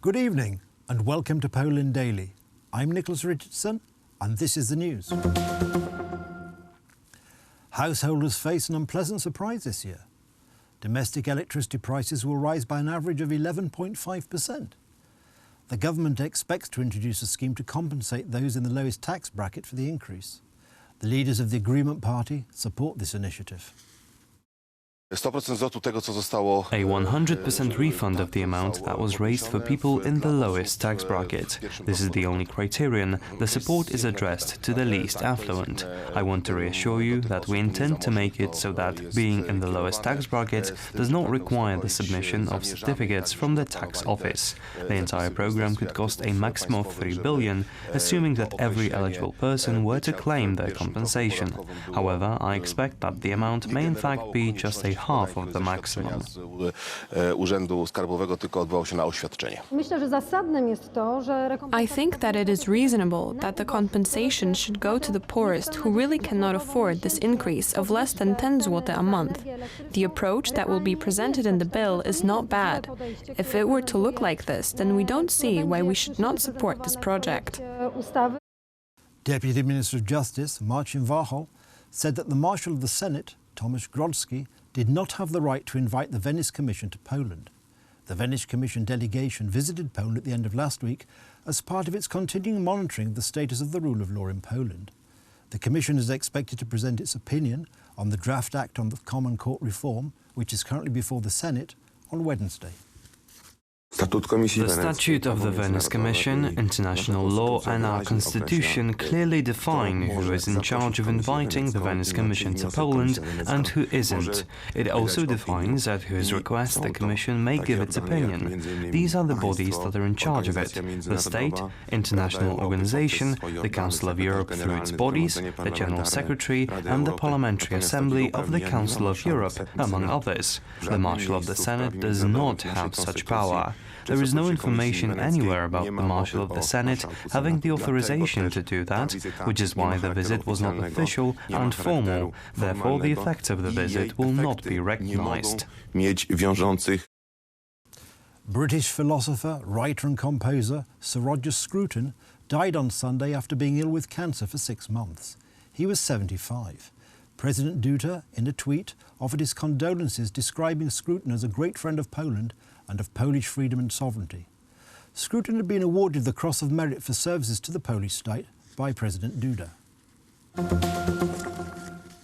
Good evening and welcome to Poland Daily. I'm Nicholas Richardson and this is the news. Householders face an unpleasant surprise this year. Domestic electricity prices will rise by an average of 11.5%. The government expects to introduce a scheme to compensate those in the lowest tax bracket for the increase. The leaders of the Agreement Party support this initiative. A 100% refund of the amount that was raised for people in the lowest tax bracket. This is the only criterion. The support is addressed to the least affluent. I want to reassure you that we intend to make it so that being in the lowest tax bracket does not require the submission of certificates from the tax office. The entire program could cost a maximum of 3 billion, assuming that every eligible person were to claim their compensation. However, I expect that the amount may in fact be just a half of the maximum. I think that it is reasonable that the compensation should go to the poorest who really cannot afford this increase of less than 10 zloty a month. The approach that will be presented in the bill is not bad. If it were to look like this, then we don't see why we should not support this project. Deputy Minister of Justice Marcin Warchoł said that the Marshal of the Senate, Tomasz Grodzki, did not have the right to invite the Venice Commission to Poland. The Venice Commission delegation visited Poland at the end of last week as part of its continuing monitoring of the status of the rule of law in Poland. The Commission is expected to present its opinion on the draft Act on the Common Court reform, which is currently before the Senate, on Wednesday. The statute of the Venice Commission, international law and our constitution clearly define who is in charge of inviting the Venice Commission to Poland and who isn't. It also defines at whose request the Commission may give its opinion. These are the bodies that are in charge of it: the state, international organization, the Council of Europe through its bodies, the General Secretary and the Parliamentary Assembly of the Council of Europe, among others. The Marshal of the Senate does not have such power. There is no information anywhere about the Marshal of the Senate having the authorization to do that, which is why the visit was not official and formal. Therefore, the effects of the visit will not be recognized. British philosopher, writer and composer Sir Roger Scruton died on Sunday after being ill with cancer for 6 months. He was 75. President Duda, in a tweet, offered his condolences, describing Scruton as a great friend of Poland and of Polish freedom and sovereignty. Scruton had been awarded the Cross of Merit for services to the Polish state by President Duda.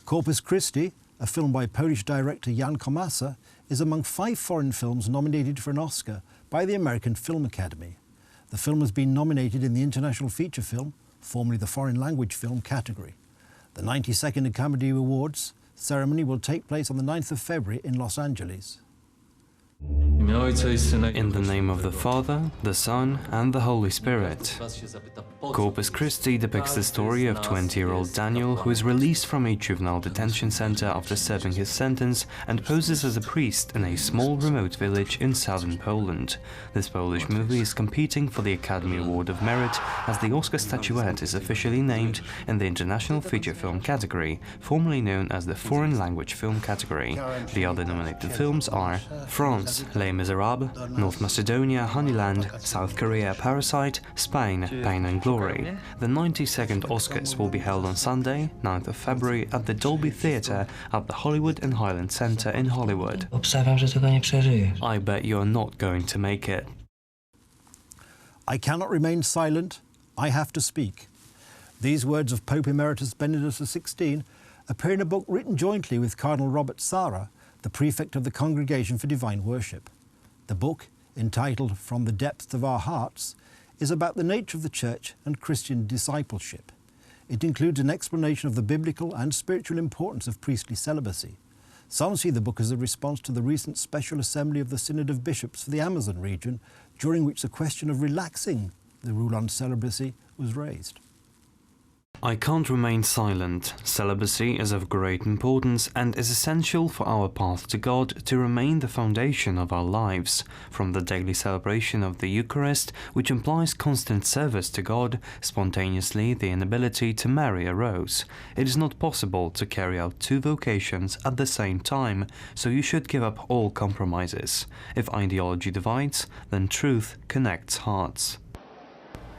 Corpus Christi, a film by Polish director Jan Komasa, is among 5 foreign films nominated for an Oscar by the American Film Academy. The film has been nominated in the International Feature Film, formerly the Foreign Language Film category. The 92nd Academy Awards ceremony will take place on the 9th of February in Los Angeles. In the name of the Father, the Son and the Holy Spirit. Corpus Christi depicts the story of 20-year-old Daniel, who is released from a juvenile detention center after serving his sentence and poses as a priest in a small remote village in southern Poland. This Polish movie is competing for the Academy Award of Merit, as the Oscar statuette is officially named in the International Feature Film category, formerly known as the Foreign Language Film category. The other nominated films are France, Les Miserables, North Macedonia, Honeyland, South Korea, Parasite, Spain, Pain and Glory. The 92nd Oscars will be held on Sunday, 9th of February, at the Dolby Theatre at the Hollywood and Highland Center in Hollywood. I bet you're not going to make it. I cannot remain silent, I have to speak. These words of Pope Emeritus Benedict XVI appear in a book written jointly with Cardinal Robert Sarah, the prefect of the Congregation for Divine Worship. The book, entitled From the Depths of Our Hearts, is about the nature of the Church and Christian discipleship. It includes an explanation of the biblical and spiritual importance of priestly celibacy. Some see the book as a response to the recent Special Assembly of the Synod of Bishops for the Amazon region, during which the question of relaxing the rule on celibacy was raised. I can't remain silent. Celibacy is of great importance and is essential for our path to God to remain the foundation of our lives. From the daily celebration of the Eucharist, which implies constant service to God, spontaneously the inability to marry arose. It is not possible to carry out two vocations at the same time, so you should give up all compromises. If ideology divides, then truth connects hearts.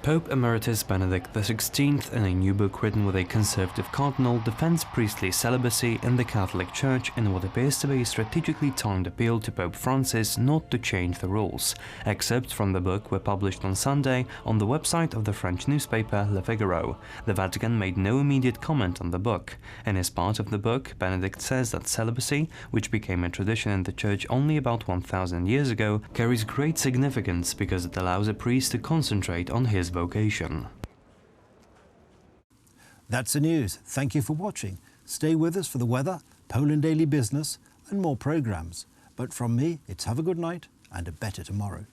Pope Emeritus Benedict XVI, in a new book written with a conservative cardinal, defends priestly celibacy in the Catholic Church in what appears to be a strategically timed appeal to Pope Francis not to change the rules. Excerpts from the book were published on Sunday on the website of the French newspaper Le Figaro. The Vatican made no immediate comment on the book. In his part of the book, Benedict says that celibacy, which became a tradition in the Church only about 1,000 years ago, carries great significance because it allows a priest to concentrate on his vocation. That's the news. Thank you for watching. Stay with us for the weather, Poland Daily Business and more programmes. But from me, it's have a good night and a better tomorrow.